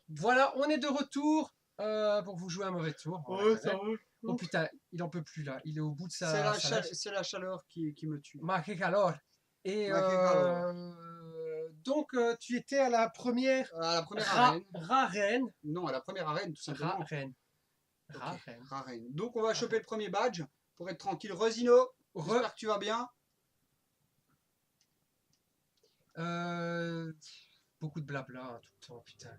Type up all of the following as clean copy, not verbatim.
Voilà, on est de retour pour vous jouer un mauvais tour. Ouais, ça va. Oh putain, il en peut plus là. Il est au bout de C'est sa life. la chaleur qui me tue. Ma que calor. Et Ma que calor. donc, tu étais à la première À la première arène. Rarène. Non, à la première arène, tout simplement. Rarène. Ok, Rarène. Rarène. Donc, on va choper le premier badge pour être tranquille. Rosino, j'espère que tu vas bien. Beaucoup de blabla hein, tout le temps, putain.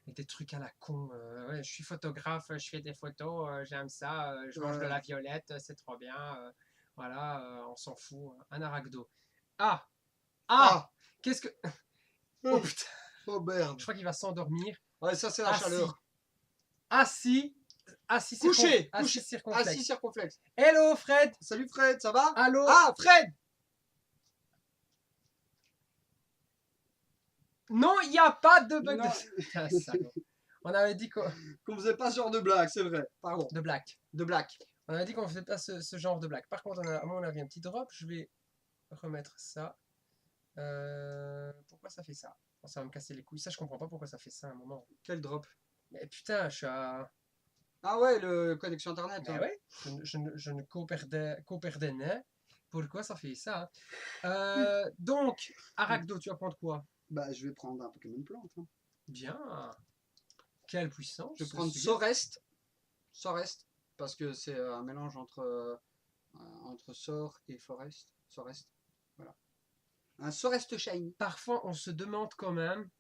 Et des trucs à la con. Ouais, je suis photographe, je fais des photos, j'aime ça, je mange de la violette, c'est trop bien. Voilà, on s'en fout. Un arachdo. Ah, qu'est-ce que. Oh putain. Oh merde. Je crois qu'il va s'endormir. Ouais, ça c'est la chaleur. Assis Couché. circonflexe. Assis circonflexe. Hello Fred. Salut Fred, ça va? Allô. Ah, Fred. Non, il n'y a pas de bug. Non. Putain, salaud. On avait dit qu'on faisait pas ce genre de blague, c'est vrai. Pardon. de blague. De blague. On avait dit qu'on ne faisait pas ce genre de blague. Par contre, à mon avis, un petit drop. Je vais remettre ça. Pourquoi ça fait ça? Ça va me casser les couilles. Ça, je comprends pas pourquoi ça fait ça à un moment. Quel drop? Mais putain, je suis à. Ah ouais, le connexion internet. Mais ouais, je ne cooperdais. Pourquoi ça fait ça? Donc, Arachdo, tu vas prendre quoi? Bah, je vais prendre un Pokémon plante. Hein. Bien. Quelle puissance. Je vais prendre Sorest. Sorest. Parce que c'est un mélange entre Sort et Forest. Sorest. Voilà. Un Sorest Shine. Parfois, on se demande quand même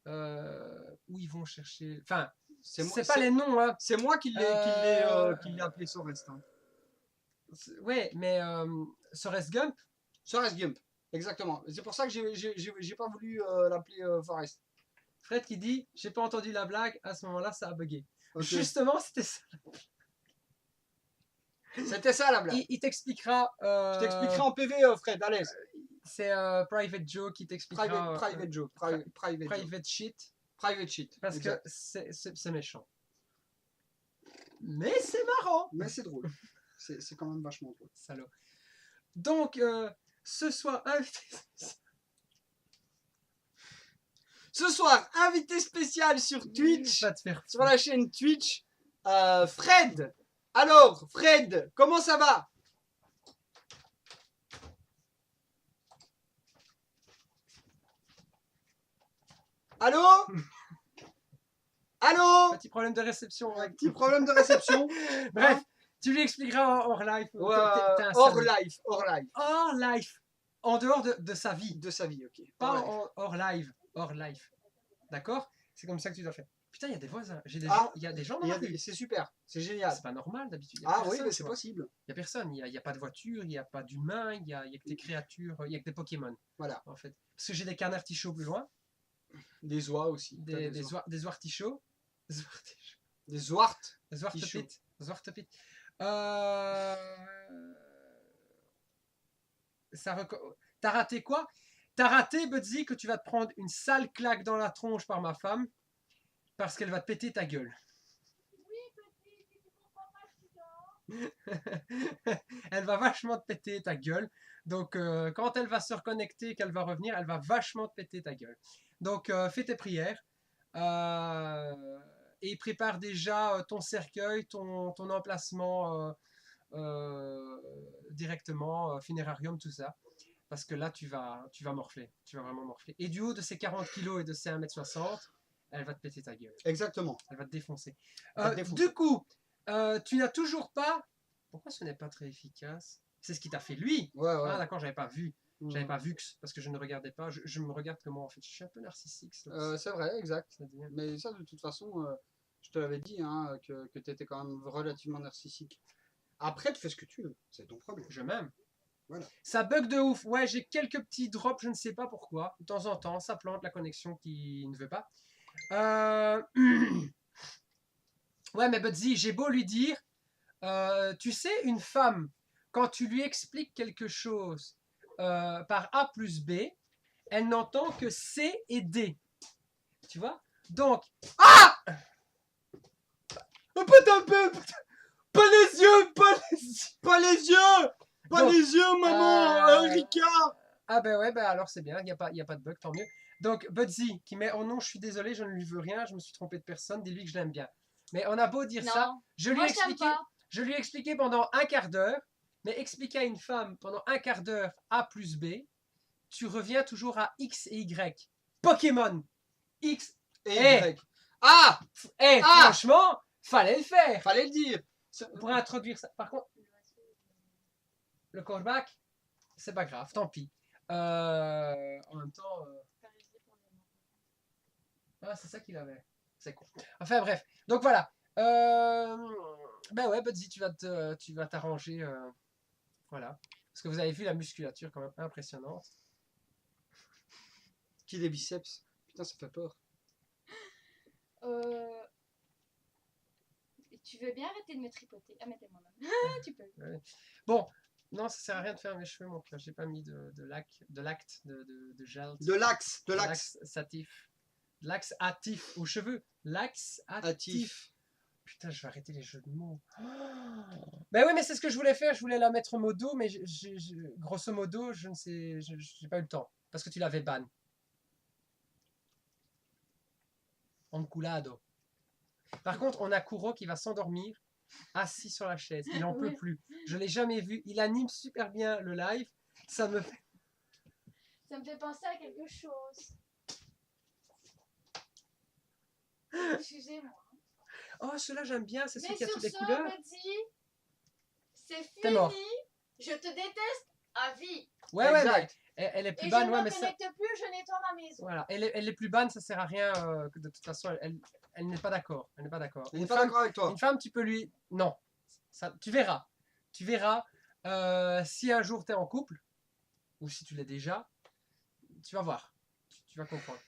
où ils vont chercher. Enfin, c'est pas les noms. Hein. C'est moi qui l'ai appelé Sorest. Hein. Ouais, mais Sorest Gump. Sorest Gump. Exactement. C'est pour ça que j'ai pas voulu l'appeler Forest. Fred qui dit j'ai pas entendu la blague, à ce moment-là ça a bugué. Okay. Justement, c'était ça. C'était ça la blague. Il t'expliquera. Je t'expliquerai en PV, Fred, allez. C'est Private Joe qui t'expliquera. Private Joe. Private shit. Private shit. Parce exact. que c'est méchant. Mais c'est marrant. Mais c'est drôle. C'est quand même vachement drôle. Salaud. Donc, ce soir, invité spécial sur Twitch, sur la chaîne Twitch, Fred. Alors, Fred, comment ça va? Allô? Allô? Petit problème de réception. Un petit problème de réception. Bref, hein? Tu lui expliqueras hors live. Hors live. Hors live. En dehors de sa vie. De sa vie, ok. Pas hors live. Hors live. D'accord? C'est comme ça que tu dois faire. Putain, il y a des voisins. Il y a des gens dans la rue. C'est super. C'est génial. C'est pas normal d'habitude. Ah oui, mais c'est possible. Il n'y a personne. Il n'y a pas de voiture, il n'y a pas d'humain, il n'y a que des créatures, il n'y a que des Pokémon. Voilà. En fait. Parce que j'ai des canards tichots plus loin. Des oies aussi. Des oies-tichots. Des zwart. Zwartepit. T'as raté quoi? T'as raté, Budsy, que tu vas te prendre une sale claque dans la tronche par ma femme parce qu'elle va te péter ta gueule. Oui, elle va vachement te péter ta gueule. Donc, quand elle va se reconnecter, qu'elle va revenir, elle va vachement te péter ta gueule. Donc, fais tes prières. Et prépare déjà ton cercueil, ton emplacement directement, funérarium, tout ça. Parce que là, tu vas morfler. Tu vas vraiment morfler. Et du haut de ses 40 kilos et de ses 1m60, elle va te péter ta gueule. Exactement. Elle va te défoncer. Du coup, tu n'as toujours pas... Pourquoi ce n'est pas très efficace? C'est ce qui t'a fait lui. Ouais. Ah d'accord, j'avais pas vu. J'avais pas vu parce que je ne regardais pas. Je me regarde que moi en fait. Je suis un peu narcissique. C'est vrai, exact. Mais ça, de toute façon, je te l'avais dit hein, que tu étais quand même relativement narcissique. Après, tu fais ce que tu veux. C'est ton problème. Je m'aime. Voilà. Ça bug de ouf. Ouais, j'ai quelques petits drops, je ne sais pas pourquoi. De temps en temps, ça plante la connexion qui ne veut pas. Ouais, mais Budsy, j'ai beau lui dire, tu sais, une femme, quand tu lui expliques quelque chose par A plus B, elle n'entend que C et D. Tu vois? Donc... Ah! Un peu! Pas les yeux! Pas les yeux, maman! Ricard! Ah ben ouais, ben alors c'est bien, y a pas de bug, tant mieux. Donc Budsy qui met « Oh non, je suis désolé, je ne lui veux rien, je me suis trompé de personne, dis-lui que je l'aime bien. » Mais on a beau dire ça, Non, moi je t'aime pas. je lui ai expliqué pendant un quart d'heure, mais expliquer à une femme pendant un quart d'heure A plus B, tu reviens toujours à X et Y. Pokémon X. Et Eh, Y. Ah! Ah! franchement, fallait le faire Fallait le dire. pour introduire ça. Par contre, le callback, c'est pas grave, tant pis. En même temps, ah, c'est ça qu'il avait. C'est con. Enfin bref. Donc voilà. Ben ouais, Budsy, tu vas t'arranger. Voilà. Parce que vous avez vu la musculature quand même impressionnante. Qui des biceps? Putain, ça fait peur. Tu veux bien arrêter de me tripoter? Ah, mais t'es moi-même. Tu peux. Ouais. Bon, non, ça sert à rien de faire mes cheveux, mon cœur. J'ai pas mis de gel. De l'axe. De l'axe. Laxatif. Laxatif aux cheveux. Laxatif. Actif. Putain, je vais arrêter les jeux de mots. Ben oui, mais c'est ce que je voulais faire. Je voulais la mettre modo, mais grosso modo, je ne sais, j'ai pas eu le temps. Parce que tu l'avais ban. Enculado. Par contre, on a Kuro qui va s'endormir assis sur la chaise. Il n'en peut plus. Je l'ai jamais vu. Il anime super bien le live. Ça me fait penser à quelque chose. Excusez-moi. Oh, celui-là, j'aime bien. C'est celui Mais qui a sur toutes les ce, couleurs. Petit, c'est T'es mort. fini. Je te déteste à vie. Ouais, ouais, mais Exact. elle est plus Et je ban. ne Ouais, me mais ça. connecte plus, je nettoie ma maison. Voilà. Elle est plus ban, ça sert à rien. Que de toute façon, elle n'est pas d'accord. Elle n'est pas d'accord. Il n'est pas d'accord avec toi. Une femme, tu peux lui. Non. Ça, tu verras. Tu verras. Si un jour tu es en couple, ou si tu l'es déjà, tu vas voir. Tu vas comprendre.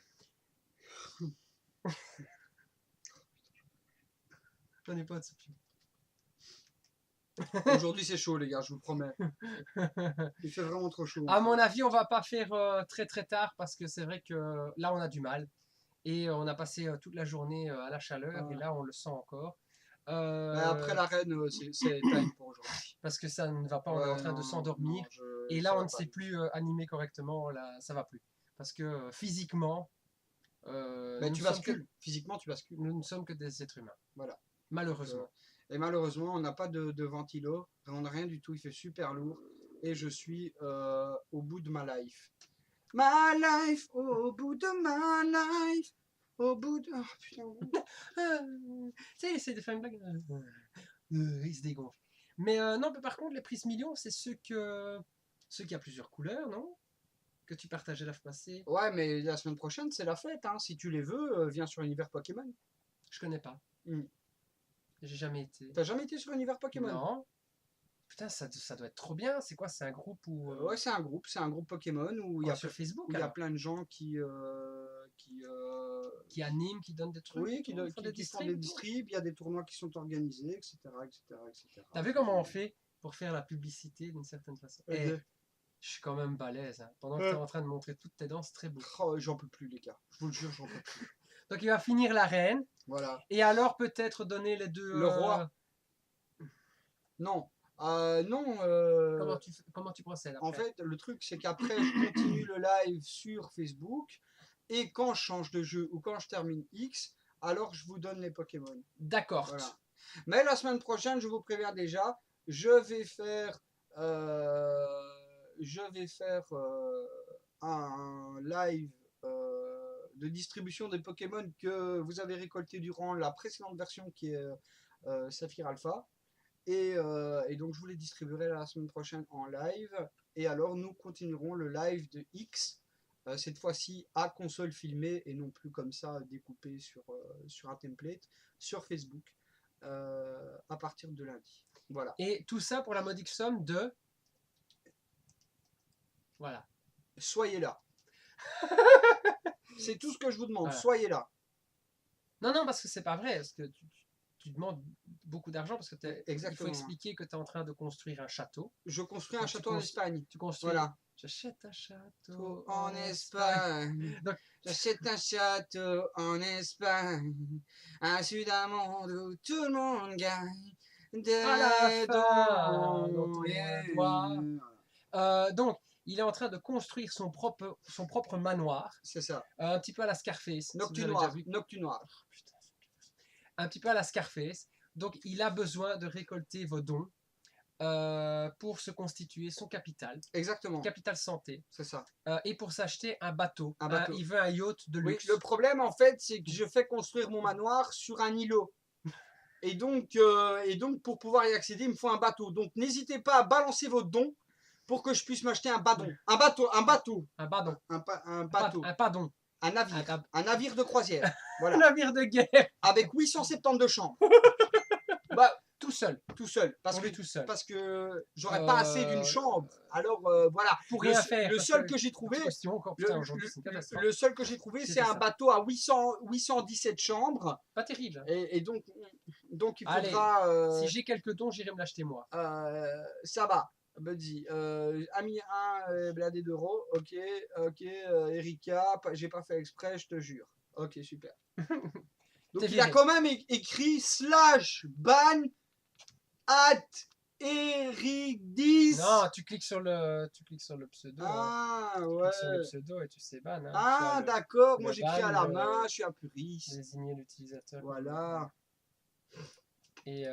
J'en ai pas de soucis. Aujourd'hui, c'est chaud, les gars, je vous promets. Il fait vraiment trop chaud. À mon avis, on va pas faire très très tard parce que c'est vrai que là, on a du mal. Et on a passé toute la journée à la chaleur et là, on le sent encore. Après l'arène, c'est time pour aujourd'hui. Parce que ça ne va pas, on est en train de s'endormir. Et là, on ne sait plus animer correctement, là, ça va plus. Parce que physiquement, tu bascules. Physiquement, tu bascules. Nous ne sommes que des êtres humains. Voilà. Malheureusement. Et malheureusement, on n'a pas de ventilo, on n'a rien du tout, il fait super lourd. Et je suis au bout de ma life. My life, au bout de ma life. Au bout de. Oh, putain. Tu sais, essaye de faire une blague. Il se dégonfle. Mais non, mais par contre, les prises millions, c'est ceux qui a plusieurs couleurs, non? Que tu partageais la fois passée. Ouais, mais la semaine prochaine, c'est la fête. Hein. Si tu les veux, viens sur Univers Pokémon. Je connais pas. J'ai jamais été. T'as jamais été sur Univers Pokémon? Non. Putain, ça doit être trop bien. C'est quoi? C'est un groupe où. Ouais, c'est un groupe Pokémon où il y a sur Facebook. Où il y a plein de gens qui animent, qui donnent des trucs. Oui, qui font des distribs. Il y a des tournois qui sont organisés, etc. T'as vu comment on fait pour faire la publicité d'une certaine façon? Je suis quand même balèze. Hein. Pendant que tu es en train de montrer toutes tes danses, très beau. Oh, j'en peux plus, les gars. Je vous le jure, j'en peux plus. Donc il va finir la reine. Voilà. Et alors peut-être donner les deux. Le roi. Non. Non. Comment tu procèdes après? En fait, le truc, c'est qu'après, je continue le live sur Facebook. Et quand je change de jeu ou quand je termine X, alors je vous donne les Pokémon. D'accord. Voilà. Mais la semaine prochaine, je vous préviens déjà, je vais faire un live de distribution des Pokémon que vous avez récolté durant la précédente version qui est Saphir Alpha. Et donc je vous les distribuerai la semaine prochaine en live. Et alors nous continuerons le live de X, cette fois-ci à console filmée et non plus comme ça découpé sur un template, sur Facebook, à partir de lundi. Voilà. Et tout ça pour la modique somme de... Voilà. Soyez là. C'est tout ce que je vous demande, voilà. Soyez là. Non, parce que c'est pas vrai, parce que tu demandes beaucoup d'argent, parce que il faut expliquer que tu es en train de construire un château. Je construis un château en Espagne. Tu construis... Voilà. J'achète un château en Espagne. Donc, j'achète un château en Espagne. Un sud d'un monde où tout le monde gagne. À la fin, donc il est en train de construire son propre manoir, C'est ça. un petit peu à la Scarface. si vous avez déjà Noctunoir. vu. Noctunoir. Putain, un petit peu à la Scarface. Donc, il a besoin de récolter vos dons pour se constituer son capital Exactement. santé, C'est ça. et pour s'acheter un bateau. Un bateau. Il veut un yacht de Oui, luxe. le problème, en fait, c'est que je fais construire mon manoir sur un îlot. Et donc, pour pouvoir y accéder, il me faut un bateau. Donc, n'hésitez pas à balancer vos dons pour que je puisse m'acheter un bateau. Un bateau. Un badon. Un bateau. Un padon. Un navire. Un- Un navire de croisière. Voilà. Un navire de guerre. Avec 872 chambres. Bah, Tout seul. tout seul. On est tout seul. Parce que j'aurais pas assez d'une chambre. Alors, voilà. Pour rien faire. Le parce seul que j'ai trouvé, question encore, putain, aujourd'hui, c'est une catastrophe. le seul que j'ai trouvé, C'était c'est un ça. bateau à 817 chambres. Pas terrible. Et donc il Allez, faudra. Si j'ai quelques dons, j'irai me l'acheter moi. Ça va. Buddy. Ami 1, bladé d'euros. Ok. Erika, j'ai pas fait exprès, je te jure. Ok, super. Donc T'es il a viré. quand même écrit /ban @eric10. Non, tu cliques sur le pseudo. Ah Tu ouais. cliques sur le pseudo et tu sais ban. Hein, Ah tu as d'accord, le moi j'écris à ban, la main, je suis un puriste. désigner l'utilisateur. Voilà. Et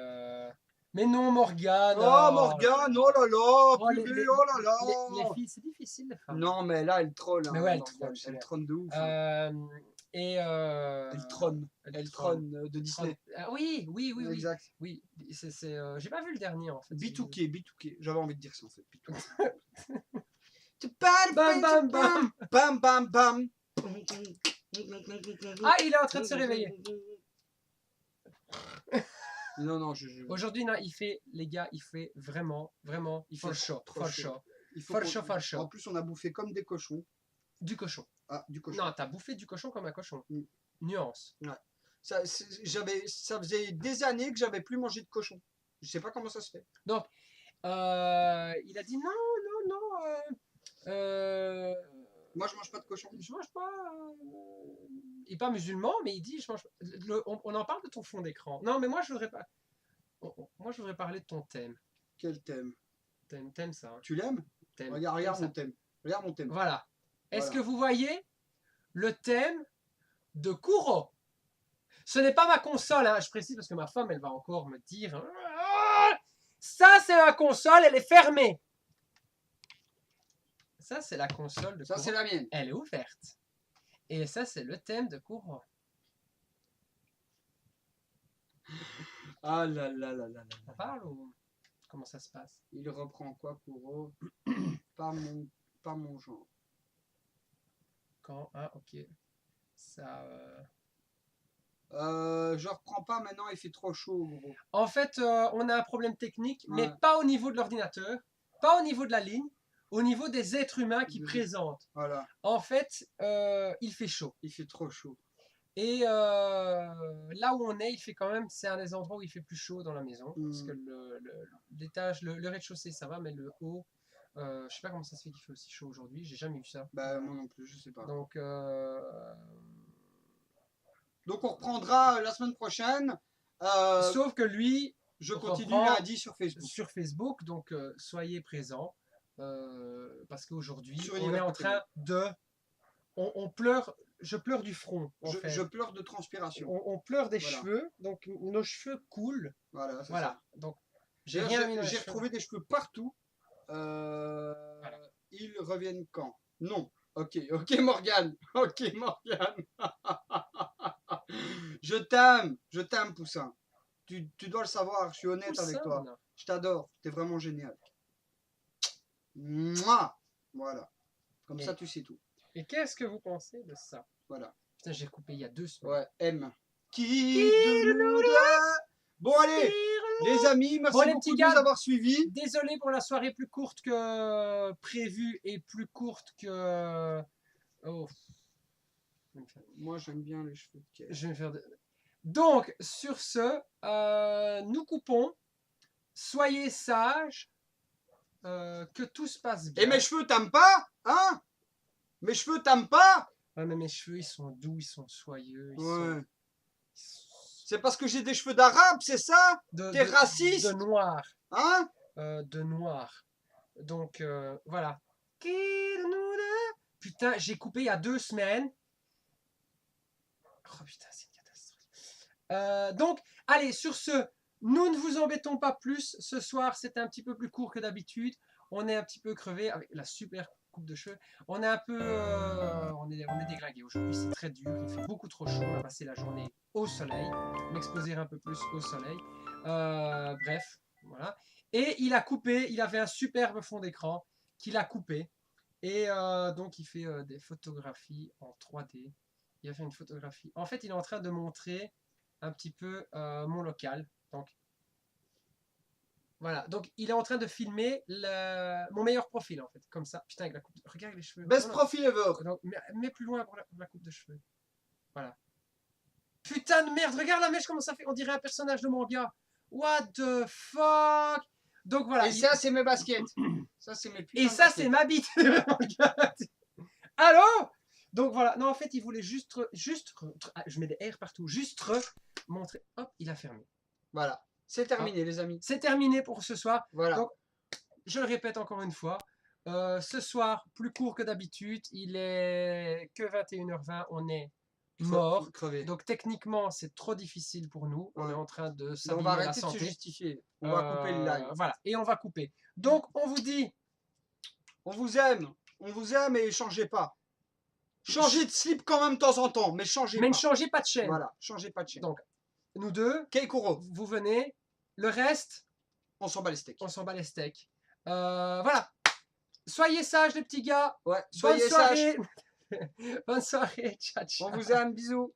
mais non, Morgane. Oh Morgane, oh là là, Oh, purée, oh là là. les filles, c'est difficile, les femmes. Non mais là elle troll. Mais hein, ouais, elle Morgane. troll, c'est Elle vrai. trône de ouf. Hein. Elle trône. Elle trône de Disney. Ah, oui. Exact. Oui, j'ai pas vu le dernier en fait. B2K. J'avais envie de dire ça en fait. Bam, bam, bam. Bam bam bam. Ah, il est en train de se réveiller. Non, Aujourd'hui, non, les gars, il fait vraiment, il fait chaud. trop chaud. Il faut Fort qu'on- chaud. En plus, on a bouffé comme des cochons. Du cochon. Ah, du cochon. Non, t'as bouffé du cochon comme un cochon. Mm. Nuance. Ça faisait des années que j'avais plus mangé de cochon. Je sais pas comment ça se fait. Il a dit non. Moi, je mange pas de cochon. Je mange pas. Il est pas musulman, mais il dit je mange pas. On en parle de ton fond d'écran. Non, mais moi je voudrais pas. Moi je voudrais parler de ton thème. Quel thème? T'aimes ça. Hein. Tu l'aimes? Thème. Regarde T'aimes ça. mon thème. Regarde mon thème. Voilà. Est-ce Voilà. que vous voyez le thème de Kuro? Ce n'est pas ma console, hein. Je précise parce que ma femme, elle va encore me dire ça, c'est ma console, elle est fermée. Ça, c'est la console de Ça, Kuro. c'est la mienne. Elle est ouverte. Et ça, c'est le thème de Kuro. Ah là là là là là. On parle ou comment ça se passe? Il reprend quoi, Kuro? Pas mon genre. Quand? Ah, ok. Ça. Je reprends pas maintenant, il fait trop chaud, gros. En fait, on a un problème technique, mais Ouais. pas au niveau de l'ordinateur, pas au niveau de la ligne, au niveau des êtres humains qui Oui. présentent. Voilà, En fait, il fait chaud. il fait trop chaud. Et là où on est, il fait quand même, c'est un des endroits où il fait plus chaud dans la maison. Parce que l'étage, le rez-de-chaussée, ça va, mais le haut, je sais pas comment ça se fait qu'il fait aussi chaud aujourd'hui. J'ai jamais vu ça. Bah, moi non plus, je sais pas. Donc, Donc, on reprendra la semaine prochaine. sauf que lui, Je on continue reprend lundi sur Facebook. sur Facebook, donc soyez présents. Parce qu'aujourd'hui, Sur on est Univers en train de. On pleure, je pleure du front. En fait. Je pleure de transpiration. On pleure des Voilà. cheveux, donc nos cheveux coulent. Voilà, c'est Voilà. ça. Donc, J'ai rien mis dans les cheveux. retrouvé des cheveux partout. Ils reviennent quand? Non. Ok, Morgane. Ok, Morgane. Je t'aime, Poussin. Tu dois le savoir, je suis honnête avec toi. Poussin. Je t'adore, t'es vraiment génial. Mouah. Voilà. Comme Et- ça, tu sais tout. Et qu'est-ce que vous pensez de ça? Voilà. Putain, j'ai coupé il y a 2 semaines. Ouais, M. Qui de nous deux? Bon, allez, les amis, merci Bon, les beaucoup petits de gars, nous avoir suivis. Désolé pour la soirée plus courte que prévue et plus courte que. Oh. Moi, j'aime bien les cheveux de Kev. Je vais me faire. Donc, sur ce, nous coupons. Soyez sages. Que tout se passe bien. Et mes cheveux, t'aimes pas? Hein? Mes cheveux, t'aimes pas? Ouais, mais mes cheveux, ils sont doux, ils sont soyeux. Ouais. sont C'est parce que j'ai des cheveux d'arabe, c'est ça? T'es raciste? De noir. Hein? De noir. Donc, voilà. Qui de nous deux? Putain, j'ai coupé il y a 2 semaines. Oh putain, c'est une catastrophe. Donc, allez, sur ce, nous ne vous embêtons pas plus. Ce soir, c'était un petit peu plus court que d'habitude. On est un petit peu crevé avec la super coupe de cheveux. On est un peu, on est déglingué aujourd'hui. C'est très dur. Il fait beaucoup trop chaud. On a passé la journée au soleil. M'exposer un peu plus au soleil. Bref, voilà. Et il a coupé. Il avait un superbe fond d'écran qu'il a coupé. Et donc, il fait des photographies en 3D. Il a fait une photographie. En fait, il est en train de montrer un petit peu mon local. Donc, voilà. Donc, il est en train de filmer mon meilleur profil, en fait. Comme ça. Putain, avec la coupe. Regarde les cheveux. Best Non, profil ever. non, mets plus loin pour la coupe de cheveux. Voilà. Putain de merde. Regarde la mèche, comment ça fait. On dirait un personnage de manga. What the fuck. Donc, voilà. Et ça, c'est mes baskets. Ça, c'est mes putains Et de ça, baskets. c'est ma bite. Allô? Donc voilà, non en fait il voulait juste je mets des R partout, juste montrer, hop, il a fermé. Voilà. C'est terminé, les amis. C'est terminé pour ce soir. Voilà. Donc, je le répète encore une fois, ce soir, plus court que d'habitude, il est que 21h20, on est mort. Crevé. Donc techniquement, c'est trop difficile pour nous. On est en train de Mais on s'abîmer va la arrêter de se santé. justifier. On va couper le live. Voilà, et on va couper. Donc on vous dit, On vous aime. On vous aime et changez pas. Changez de slip quand même de temps en temps, mais changez mais ne pas. changez pas de chaîne. Voilà, changez pas de chaîne. Donc, nous deux, Keikuro, vous venez. Le reste, on s'en bat les steaks. on s'en bat les steaks. Voilà. Soyez sages, les petits gars. Ouais, Bonne soyez sages. soirée. Bonne soirée. Ciao, ciao. On vous aime, bisous.